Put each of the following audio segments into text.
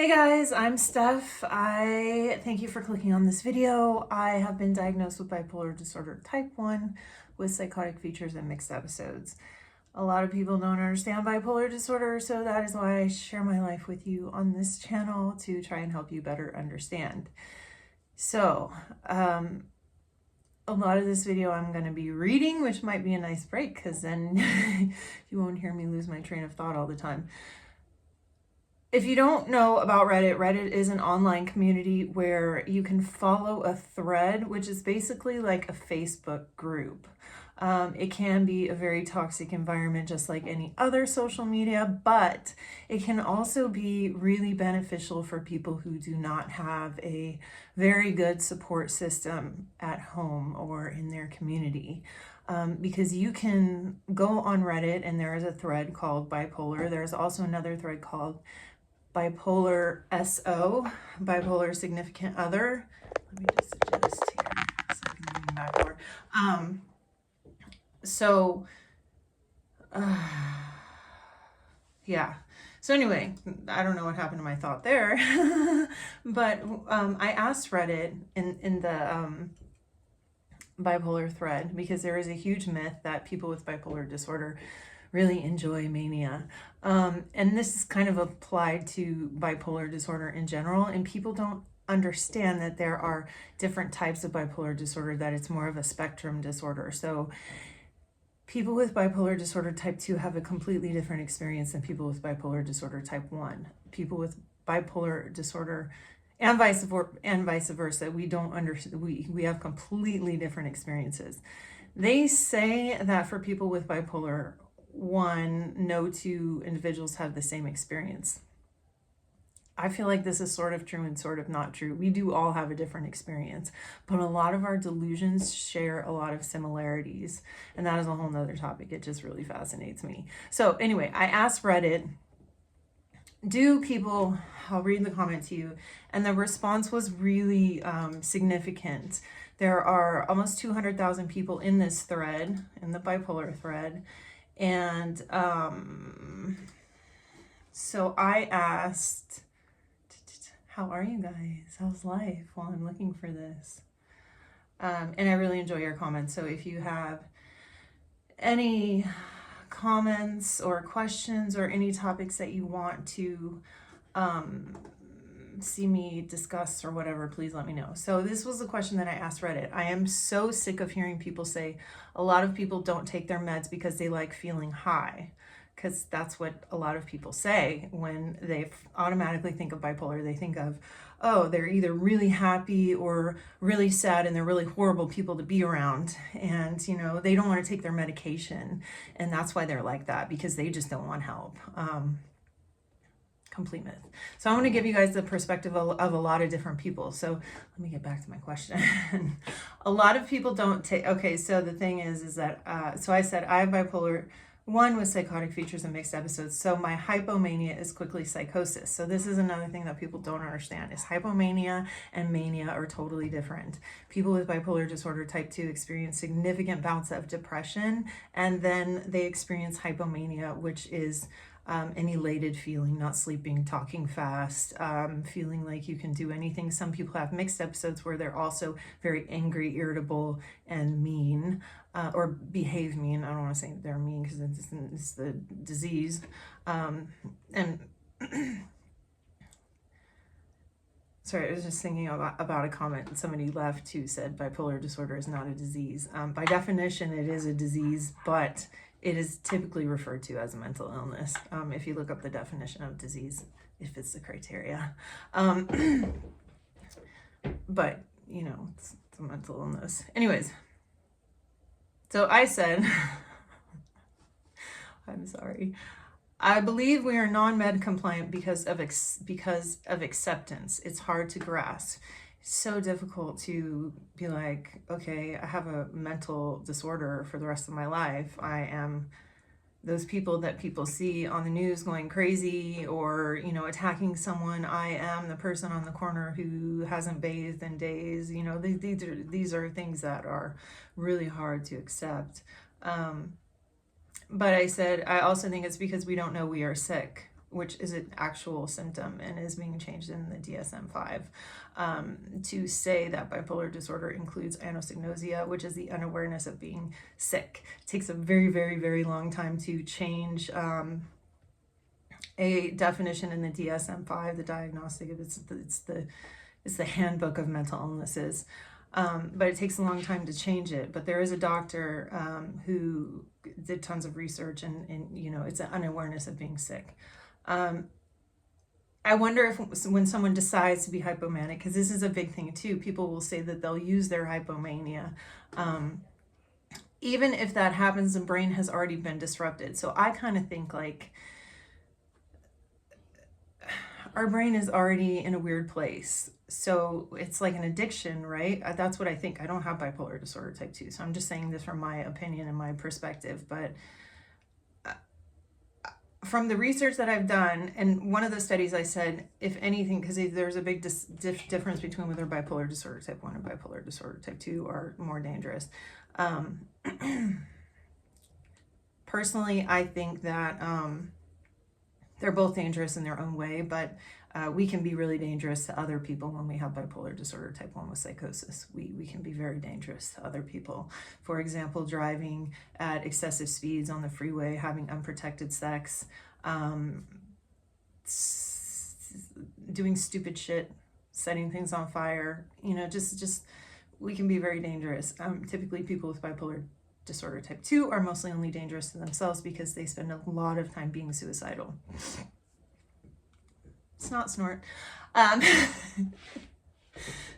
Hey guys, I'm Steph. I thank you for clicking on this video. I have been diagnosed with bipolar disorder type 1 with psychotic features and mixed episodes. A lot of people don't understand bipolar disorder, so that is why I share my life with you on this channel to try and help you better understand. So, a lot of this video I'm going to be reading, which might be a nice break because then you won't hear me lose my train of thought all the time. If you don't know about Reddit, Reddit is an online community where you can follow a thread, which is basically like a Facebook group. It can be a very toxic environment, just like any other social media, but it can also be really beneficial for people who do not have a very good support system at home or in their community. Because you can go on Reddit and there is a thread called bipolar. There's also another thread called bipolar SO, bipolar significant other. Let me just adjust here so I can lean back over. Yeah. So anyway, I don't know what happened to my thought there, but I asked Reddit in the bipolar thread because there is a huge myth that people with bipolar disorder really enjoy mania. And this is kind of applied to bipolar disorder in general, and people don't understand that there are different types of bipolar disorder, that it's more of a spectrum disorder. So people with bipolar disorder type 2 have a completely different experience than people with bipolar disorder type 1. People with bipolar disorder and vice versa, we don't understand, we have completely different experiences. They say that for people with bipolar 1, no two individuals have the same experience. I feel like this is sort of true and sort of not true. We do all have a different experience, but a lot of our delusions share a lot of similarities, and that is a whole nother topic. It just really fascinates me. So anyway, I asked Reddit, I'll read the comment to you, and the response was really significant. There are almost 200,000 people in this thread, in the bipolar thread, and so I asked, how are you guys? How's life while I'm looking for this? And I really enjoy your comments. So if you have any comments or questions or any topics that you want to see me discuss or whatever, please let me know. So this was the question that I asked Reddit. I am so sick of hearing people say a lot of people don't take their meds because they like feeling high, because that's what a lot of people say when they automatically think of bipolar. They think of, oh, they're either really happy or really sad and they're really horrible people to be around, and you know, they don't want to take their medication, and that's why they're like that, because they just don't want help. Complete myth. So I'm going to give you guys the perspective of a lot of different people. So let me get back to my question. A lot of people don't take, okay, so the thing is that, so I said I have bipolar 1 with psychotic features and mixed episodes. So my hypomania is quickly psychosis. So this is another thing that people don't understand, is hypomania and mania are totally different. People with bipolar disorder type 2 experience significant bouts of depression, and then they experience hypomania, which is an elated feeling, not sleeping, talking fast, feeling like you can do anything. Some people have mixed episodes where they're also very angry, irritable, and mean, or behave mean. I don't want to say they're mean because it's the disease. And sorry, I was just thinking about a comment that somebody left who said bipolar disorder is not a disease. By definition, it is a disease, but it is typically referred to as a mental illness. If you look up the definition of disease, it fits the criteria. But, you know, it's a mental illness. Anyways, so I said, I'm sorry. I believe we are non-med compliant because of acceptance. It's hard to grasp. It's so difficult to be like, okay, I have a mental disorder for the rest of my life. I am those people that people see on the news going crazy or, you know, attacking someone. I am the person on the corner who hasn't bathed in days. You know, these are things that are really hard to accept. But I said, I also think it's because we don't know we are sick. which is an actual symptom and is being changed in the DSM-5, to say that bipolar disorder includes anosognosia, which is the unawareness of being sick. It takes a very, very, very long time to change a definition in the DSM-5, the diagnostic. It's the handbook of mental illnesses. But it takes a long time to change it. But there is a doctor who did tons of research, and you know, it's an unawareness of being sick. I wonder if when someone decides to be hypomanic, because this is a big thing too, people will say that they'll use their hypomania. Even if that happens, the brain has already been disrupted. So I kind of think like our brain is already in a weird place. So it's like an addiction, right? That's what I think. I don't have bipolar disorder type 2. So I'm just saying this from my opinion and my perspective. But from the research that I've done, and one of the studies I said, if anything, because there's a big difference between whether bipolar disorder type 1 and bipolar disorder type 2 are more dangerous. Personally, I think that they're both dangerous in their own way, but we can be really dangerous to other people when we have bipolar disorder type 1 with psychosis. We can be very dangerous to other people. For example, driving at excessive speeds on the freeway, having unprotected sex, doing stupid shit, setting things on fire, you know, just we can be very dangerous. Typically people with bipolar disorder type 2 are mostly only dangerous to themselves because they spend a lot of time being suicidal. It's not snort.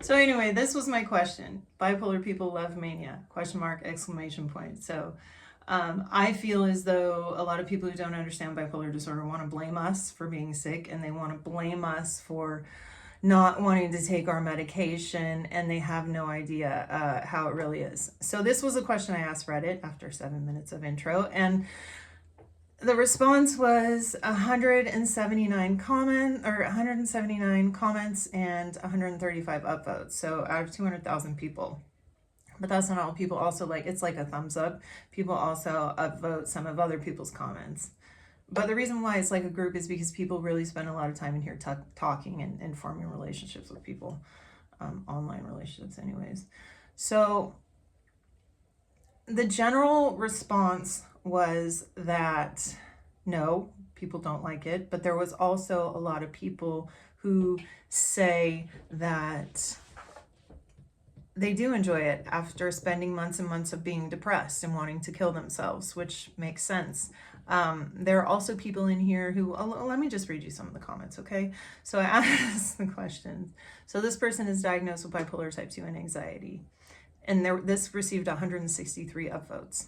So anyway, this was my question. Bipolar people love mania, question mark, exclamation point. So I feel as though a lot of people who don't understand bipolar disorder want to blame us for being sick, and they want to blame us for not wanting to take our medication, and they have no idea how it really is. So this was a question I asked Reddit after 7 minutes of intro, and the response was 179 comments and 135 upvotes. So out of 200,000 people. But that's not all. People also it's like a thumbs up. People also upvote some of other people's comments. But the reason why it's like a group is because people really spend a lot of time in here talking and forming relationships with people, online relationships anyways. So the general response was that no, people don't like it, but there was also a lot of people who say that they do enjoy it after spending months and months of being depressed and wanting to kill themselves, which makes sense. There are also people in here who, let me just read you some of the comments, okay? So I asked the questions. So this person is diagnosed with bipolar type 2 and anxiety, and this received 163 upvotes.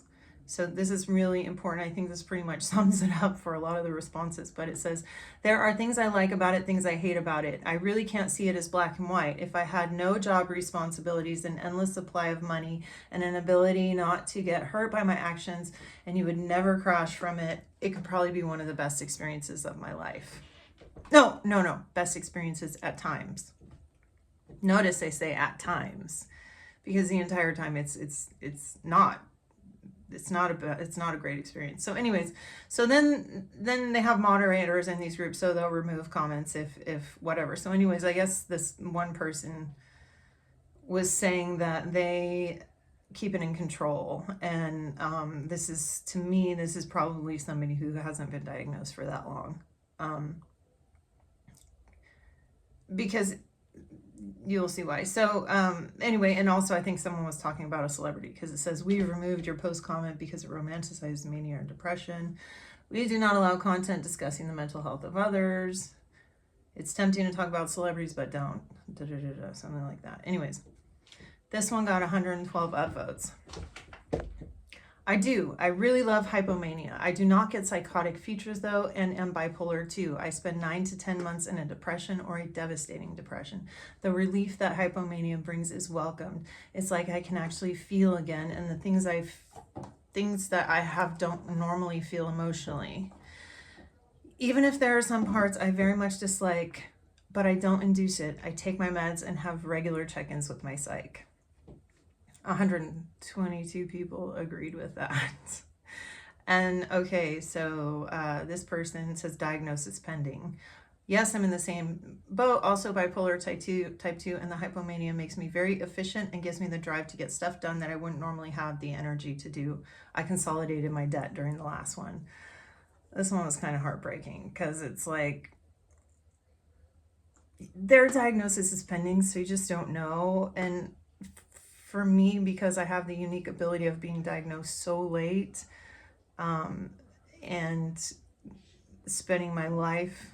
So this is really important. I think this pretty much sums it up for a lot of the responses, but it says, there are things I like about it, things I hate about it. I really can't see it as black and white. If I had no job responsibilities, an endless supply of money, and an ability not to get hurt by my actions, and you would never crash from it, it could probably be one of the best experiences of my life. No, best experiences at times. Notice they say at times, because the entire time it's not a great experience. So anyways, so then they have moderators in these groups, so they'll remove comments if whatever. So anyways, I guess this one person was saying that they keep it in control, and this is probably somebody who hasn't been diagnosed for that long, because you'll see why. So anyway, and also I think someone was talking about a celebrity, because it says, we removed your post comment because it romanticizes mania and depression. We do not allow content discussing the mental health of others. It's tempting to talk about celebrities, but don't. Something like that. Anyways, this one got 112 upvotes. I really love hypomania. I do not get psychotic features though, and am bipolar too. I spend 9 to 10 months in a depression or a devastating depression. The relief that hypomania brings is welcomed. It's like I can actually feel again, and the things that I have don't normally feel emotionally. Even if there are some parts I very much dislike, but I don't induce it. I take my meds and have regular check-ins with my psych. 122 people agreed with that. And okay, so this person says diagnosis pending. Yes, I'm in the same boat. Also bipolar type 2, and the hypomania makes me very efficient and gives me the drive to get stuff done that I wouldn't normally have the energy to do. I consolidated my debt during the last one. This one was kind of heartbreaking because it's like their diagnosis is pending, so you just don't know. And for me, because I have the unique ability of being diagnosed so late, and spending my life,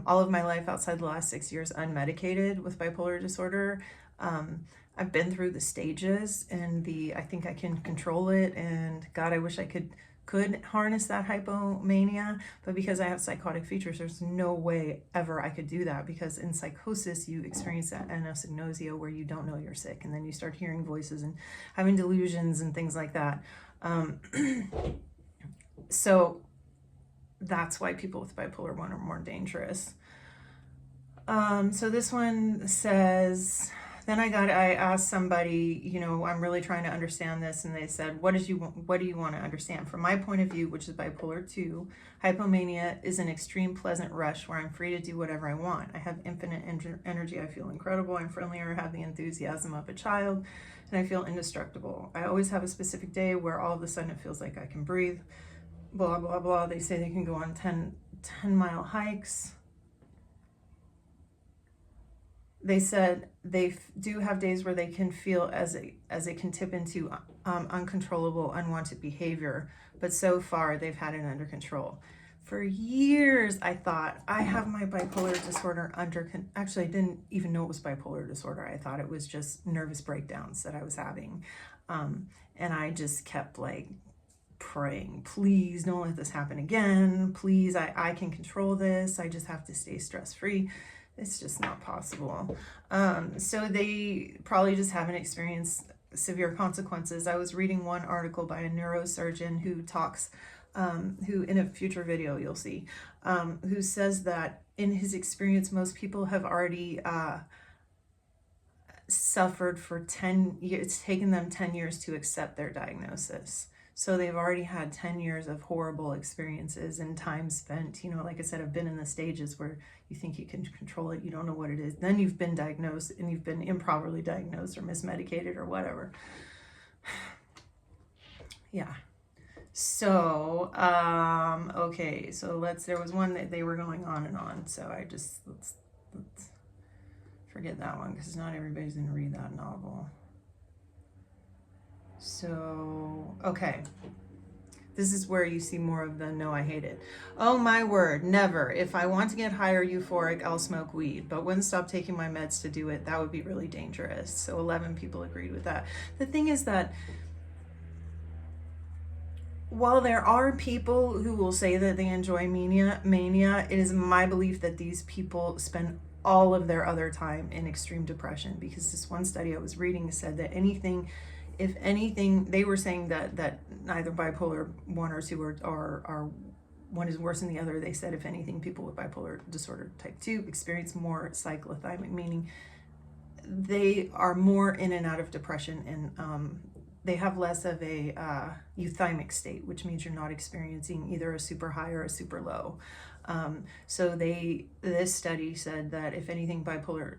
all of my life outside the last 6 years unmedicated with bipolar disorder, I've been through the stages, and I think I can control it. And God, I wish I could harness that hypomania, but because I have psychotic features, there's no way ever I could do that, because in psychosis you experience that anosognosia where you don't know you're sick, and then you start hearing voices and having delusions and things like that. So that's why people with bipolar 1 are more dangerous. So this one says, then I asked somebody, you know, I'm really trying to understand this, and they said, what do you want to understand? From my point of view, which is bipolar 2, hypomania is an extreme pleasant rush where I'm free to do whatever I want. I have infinite energy. I feel incredible. I'm friendlier, have the enthusiasm of a child, and I feel indestructible. I always have a specific day where all of a sudden it feels like I can breathe. Blah, blah, blah. They say they can go on 10-mile hikes. They said they do have days where they can feel as it can tip into uncontrollable, unwanted behavior, but so far they've had it under control. For years, I thought I have my bipolar disorder actually, I didn't even know it was bipolar disorder. I thought it was just nervous breakdowns that I was having, and I just kept like praying, please don't let this happen again. Please, I can control this. I just have to stay stress-free. It's just not possible. So they probably just haven't experienced severe consequences. I was reading one article by a neurosurgeon who talks, who in a future video you'll see, who says that in his experience, most people have already suffered for 10 years. It's taken them 10 years to accept their diagnosis. So they've already had 10 years of horrible experiences and time spent, you know, like I said, I've been in the stages where you think you can control it, you don't know what it is. Then you've been diagnosed, and you've been improperly diagnosed or mismedicated or whatever. Yeah. So, okay, so there was one that they were going on and on. So let's forget that one, because not everybody's going to read that novel. So, okay. This is where you see more of the no, I hate it. Oh my word, never. If I want to get high or euphoric, I'll smoke weed, but wouldn't stop taking my meds to do it. That would be really dangerous. So 11 people agreed with that. The thing is that while there are people who will say that they enjoy mania, it is my belief that these people spend all of their other time in extreme depression, because this one study I was reading said that if anything, they were saying that neither bipolar 1 or 2 are one is worse than the other. They said, if anything, people with bipolar disorder type 2 experience more cyclothymic, meaning they are more in and out of depression, and they have less of a euthymic state, which means you're not experiencing either a super high or a super low. So this study said that if anything, bipolar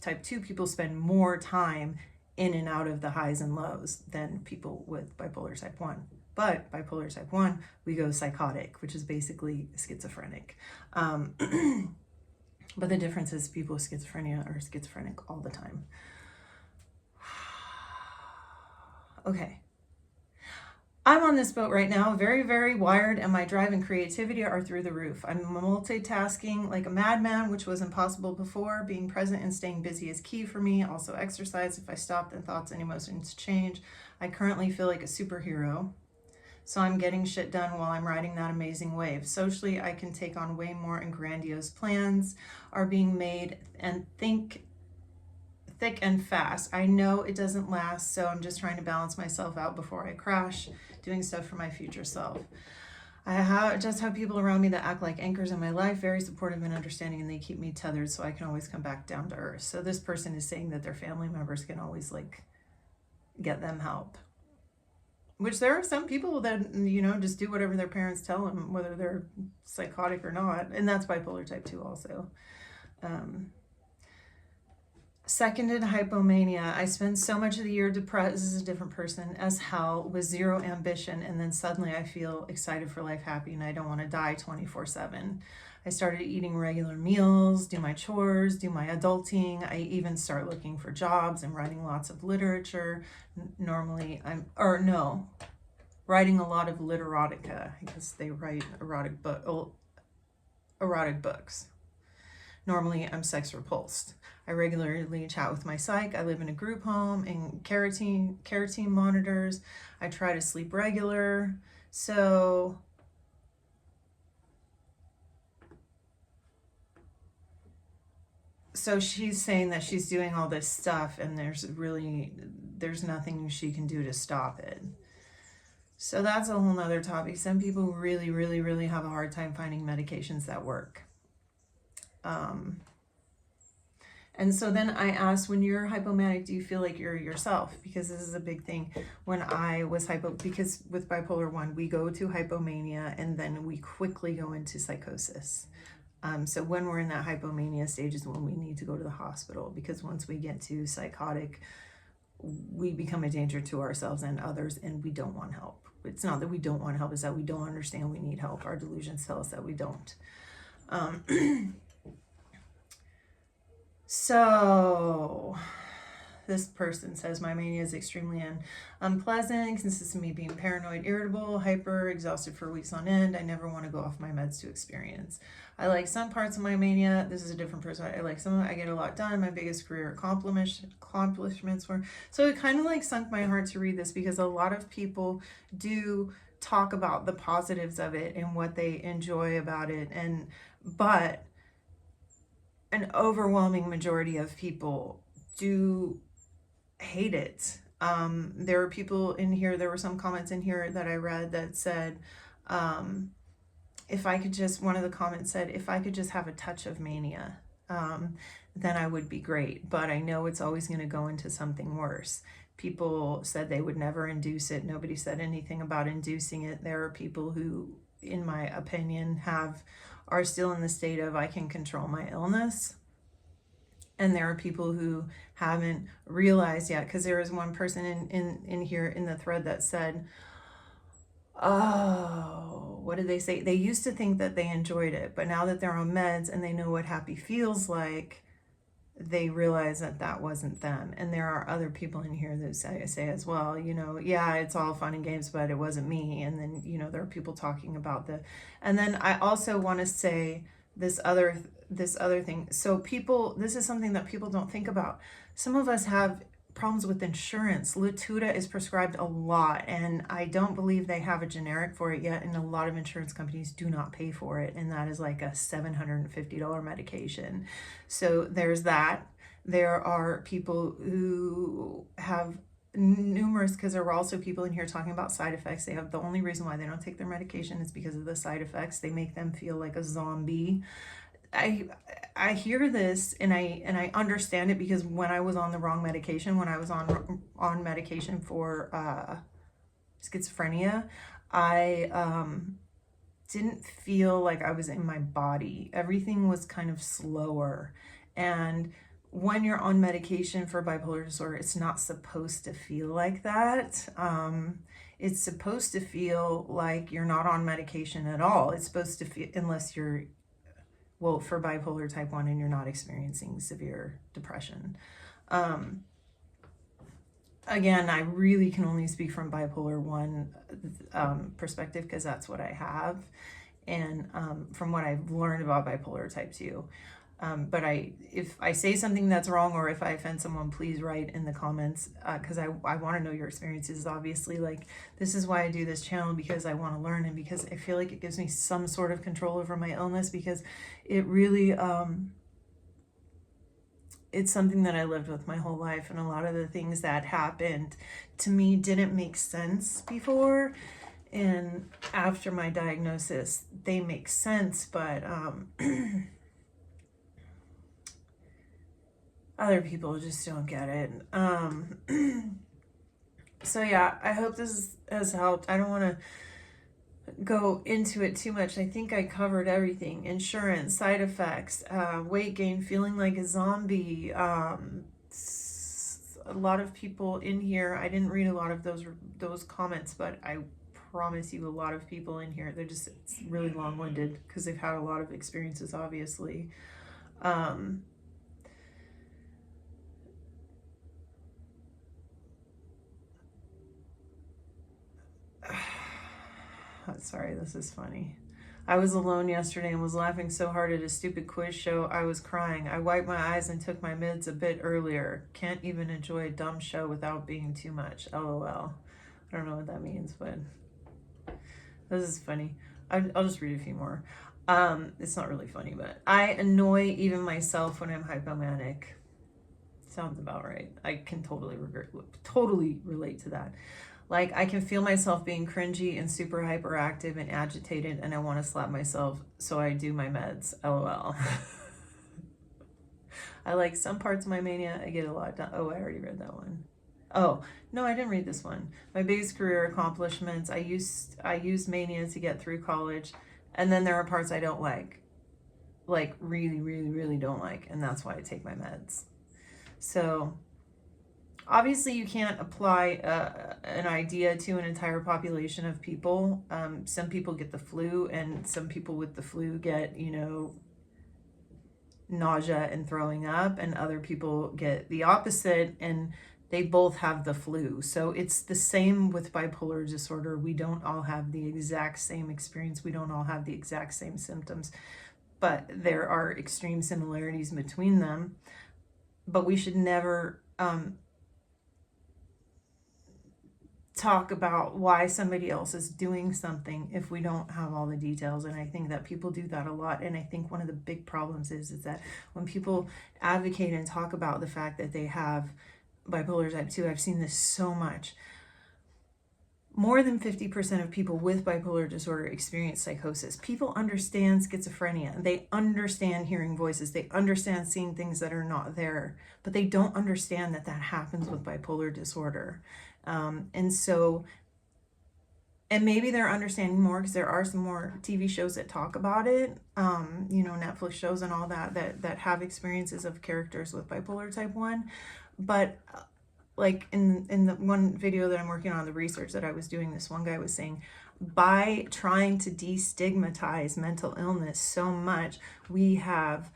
type 2 people spend more time in and out of the highs and lows than people with bipolar type 1. But bipolar type 1, we go psychotic, which is basically schizophrenic. But the difference is people with schizophrenia are schizophrenic all the time. Okay. I'm on this boat right now, very, very wired, and my drive and creativity are through the roof. I'm multitasking like a madman, which was impossible before. Being present and staying busy is key for me. Also exercise. If I stop, then thoughts and emotions change. I currently feel like a superhero, so I'm getting shit done while I'm riding that amazing wave. Socially, I can take on way more, and grandiose plans are being made, and think thick and fast. I know it doesn't last, so I'm just trying to balance myself out before I crash, doing stuff for my future self. I just have people around me that act like anchors in my life, very supportive and understanding, and they keep me tethered so I can always come back down to earth. So this person is saying that their family members can always like get them help. which there are some people that, you know, just do whatever their parents tell them, whether they're psychotic or not. And that's bipolar type 2 also. Seconded hypomania. I spend so much of the year depressed, this is a different person, as hell, with zero ambition, and then suddenly I feel excited for life, happy, and I don't want to die 24/7. I started eating regular meals, do my chores, do my adulting. I even start looking for jobs and writing lots of literature. Normally writing a lot of literotica. I guess they write erotic books. Normally, I'm sex repulsed. I regularly chat with my psych. I live in a group home and carotene monitors. I try to sleep regular. So she's saying that she's doing all this stuff and there's nothing she can do to stop it. So that's a whole nother topic. Some people really, really, really have a hard time finding medications that work. And so then I asked, when you're hypomanic, do you feel like you're yourself? Because this is a big thing. When I was because with bipolar 1, we go to hypomania and then we quickly go into psychosis. So when we're in that hypomania stage is when we need to go to the hospital, because once we get to psychotic, we become a danger to ourselves and others, and we don't want help. It's not that we don't want help, it's that we don't understand we need help. Our delusions tell us that we don't. So this person says, my mania is extremely unpleasant, consists of me being paranoid, irritable, hyper, exhausted for weeks on end. I never want to go off my meds to experience. I like some parts of my mania. This is a different person. I like some of it. I get a lot done. My biggest career accomplishments were. So it kind of like sunk my heart to read this, because a lot of people do talk about the positives of it and what they enjoy about it. But an overwhelming majority of people do hate it. There are people in here, there were some comments in here that I read that said, if I could just, one of the comments said, if I could just have a touch of mania, then I would be great. But I know it's always going to go into something worse. People said they would never induce it. Nobody said anything about inducing it. There are people who, in my opinion, are still in the state of, I can control my illness. And there are people who haven't realized yet, because there was one person in here in the thread that said, oh, what did they say? They used to think that they enjoyed it, but now that they're on meds and they know what happy feels like, they realize that that wasn't them. And there are other people in here that say as well, you know, yeah, it's all fun and games, but it wasn't me. And then, you know, there are people talking about and then I also want to say this other thing. So this is something that people don't think about. Some of us have problems with insurance. Latuda is prescribed a lot, and I don't believe they have a generic for it yet, and a lot of insurance companies do not pay for it, and that is like a $750 medication. So there's that. There are people who have numerous, because there were also people in here talking about side effects. They have, the only reason why they don't take their medication is because of the side effects. They make them feel like a zombie. I hear this and I understand it, because when I was on the wrong medication, when I was on medication for schizophrenia, I didn't feel like I was in my body. Everything was kind of slower. And when you're on medication for bipolar disorder, it's not supposed to feel like that. It's supposed to feel like you're not on medication at all. It's supposed to feel, unless you're, well, for bipolar type 1 and you're not experiencing severe depression. Again, I really can only speak from bipolar 1 perspective, because that's what I have, and from what I've learned about bipolar type 2. But if I say something that's wrong, or if I offend someone, please write in the comments, because I want to know your experiences. Obviously, like, this is why I do this channel, because I want to learn, and because I feel like it gives me some sort of control over my illness, because it really, it's something that I lived with my whole life, and a lot of the things that happened to me didn't make sense before, and after my diagnosis, they make sense, but other people just don't get it. So yeah, I hope this has helped. I don't want to go into it too much. I think I covered everything: insurance, side effects, weight gain, feeling like a zombie. A lot of people in here, I didn't read a lot of those comments, but I promise you a lot of people in here, they're just, it's really long-winded because they've had a lot of experiences, obviously. Sorry, this is funny. I was alone yesterday and was laughing so hard at a stupid quiz show I was crying. I wiped my eyes and took my meds a bit earlier. Can't even enjoy a dumb show without being too much. LOL. I don't know what that means, but this is funny. I'll just read a few more. It's not really funny, but I annoy even myself when I'm hypomanic. Sounds about right. I can totally relate to that. Like, I can feel myself being cringy and super hyperactive and agitated, and I want to slap myself, so I do my meds. LOL. I like some parts of my mania. I get a lot done. Oh, I already read that one. Oh, no, I didn't read this one. My biggest career accomplishments. I used mania to get through college, and then there are parts I don't like really, really, really don't like, and that's why I take my meds. So obviously, you can't apply an idea to an entire population of people. Some people get the flu, and some people with the flu get, you know, nausea and throwing up, and other people get the opposite, and they both have the flu. So it's the same with bipolar disorder. We don't all have the exact same experience. We don't all have the exact same symptoms, but there are extreme similarities between them. But we should never talk about why somebody else is doing something if we don't have all the details. And I think that people do that a lot. And I think one of the big problems is that when people advocate and talk about the fact that they have bipolar type 2, I've seen this so much. More than 50% of people with bipolar disorder experience psychosis. People understand schizophrenia. They understand hearing voices. They understand seeing things that are not there, but they don't understand that that happens with bipolar disorder. And so, and maybe they're understanding more because there are some more TV shows that talk about it, you know, Netflix shows and all that have experiences of characters with bipolar type 1. But like in the one video that I'm working on, the research that I was doing, this one guy was saying, by trying to destigmatize mental illness so much, we have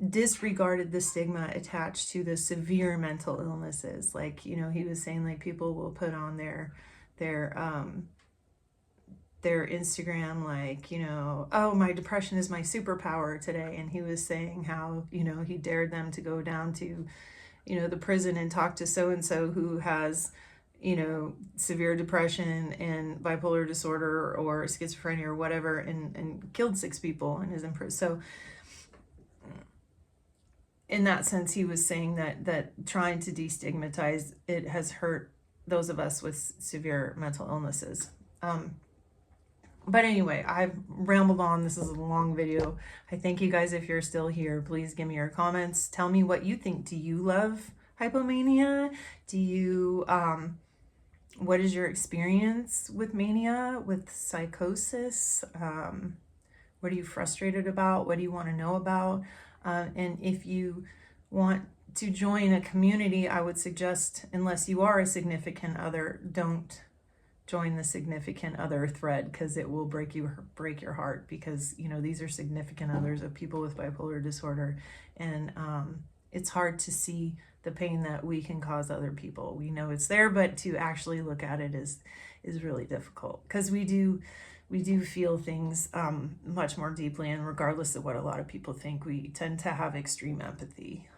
disregarded the stigma attached to the severe mental illnesses. Like, you know, he was saying, like, people will put on their Instagram, like, you know, oh, my depression is my superpower today. And he was saying how, you know, he dared them to go down to, you know, the prison and talk to so-and-so who has, you know, severe depression and bipolar disorder or schizophrenia or whatever, and killed 6 people and is in prison. So in that sense, he was saying that trying to destigmatize it has hurt those of us with severe mental illnesses. But anyway, I've rambled on. This is a long video. I thank you guys if you're still here. Please give me your comments. Tell me what you think. Do you love hypomania? Do you, what is your experience with mania, with psychosis? What are you frustrated about? What do you want to know about? And if you want to join a community, I would suggest, unless you are a significant other, don't join the significant other thread, because it will break your heart, because, you know, these are significant others of people with bipolar disorder, and it's hard to see the pain that we can cause other people. We know it's there, but to actually look at it is really difficult, because we do feel things much more deeply, and regardless of what a lot of people think, we tend to have extreme empathy,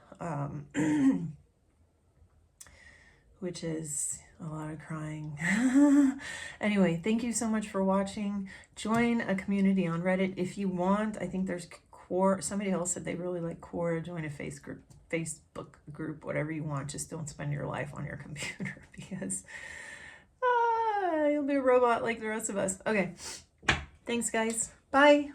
which is a lot of crying. Anyway, thank you so much for watching. Join a community on Reddit if you want. I think there's Quora. Somebody else said they really like Quora. Join a Facebook group, whatever you want. Just don't spend your life on your computer, because you'll be a robot like the rest of us. Okay. Thanks, guys. Bye.